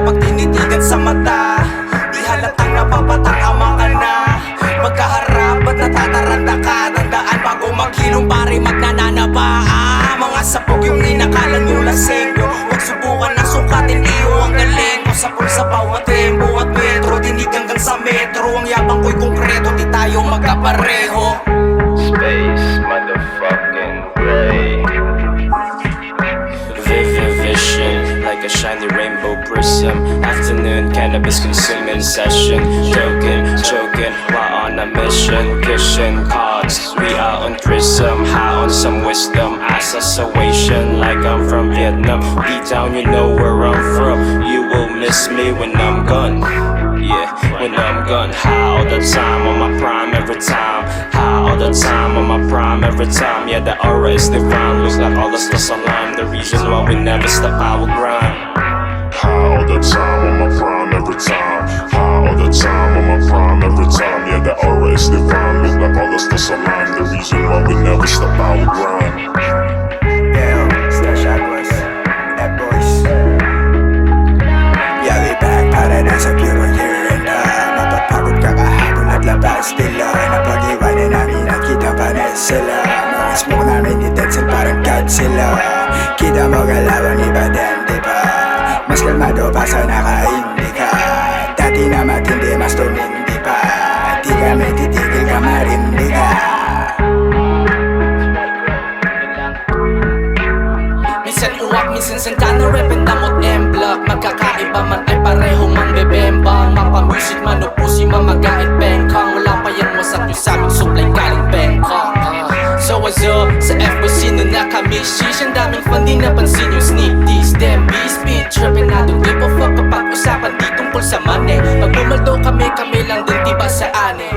kapag tinitigan sa mata. Di halatang napapatangama ka na. Magkaharap at natataranta ka. Tandaan bago maghilom pare magnananaba. Mga sapog yung inakala nyo lasing. Huwag subukan na sukatin iyo ang galing ko. Sapol sa bawat tempo at metro. Dinig hanggang sa metro. Ang yabang ko'y konkreto, di tayo magkapareho. Space, motherfucking gray. Vivid vision, like a shiny rainbow prism. Afternoon cannabis consuming session. Joking, while on a mission. Kissing cards, we are on prism. High on some wisdom, assassination like I'm from Vietnam. Deep down you know where I'm from. You will miss me when I'm gone. Yeah, when I'm gone. High all the time, on my prime every time. High all the time, on my prime every time. Yeah, the aura is divine. Looks like all the stars align. The reason why we never stop our grind. High all the time, on my prime every time. High all the time, on my prime every time. Yeah, the aura is divine. Look like all the stars align. The reason why we never stop our grind. Yeah, Stash Aquas, that boys. Yeah, we back para na sa puro year and mapapagod ka kahapon at labas nila. Napag-iwanan namin at kita pa na sila. Mga smoke namin ni Denzel parang Godzilla. Kita mo galawan iba din, di ba? Mas kalmado pa sa nakaindi ka. Dati na matindi, mas tumindi pa. Di kami titigil ka, marindi ka. Minsan uwak, minsan santana, rap and damot M-block. Magkakaiba man ay pareho mang bebembang. Mapamusit man o pusi mamagait bengkang. Wala pa yan wasak yung saming supply galing Bangkok. So what's up? Sa F-boy sino na kami shish. Ang daming fan di napansin yung sneak tease. Them beast speed tripping na don't give a fuck. Kapag usapan di tungkol sa money. Pag bumaldo kami lang din diba sa ane.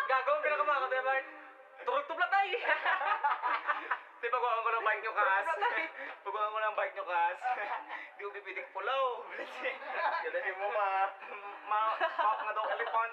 Gagawin pinakamakot eh, Bart. Turog-tubla tayo. Di pagawa ko ng bike nyo, Kas. Pagawa ko ng bike nyo, Kas. Di ko pipidik pulaw. Galahin mo, ma. Pop nga daw elephant.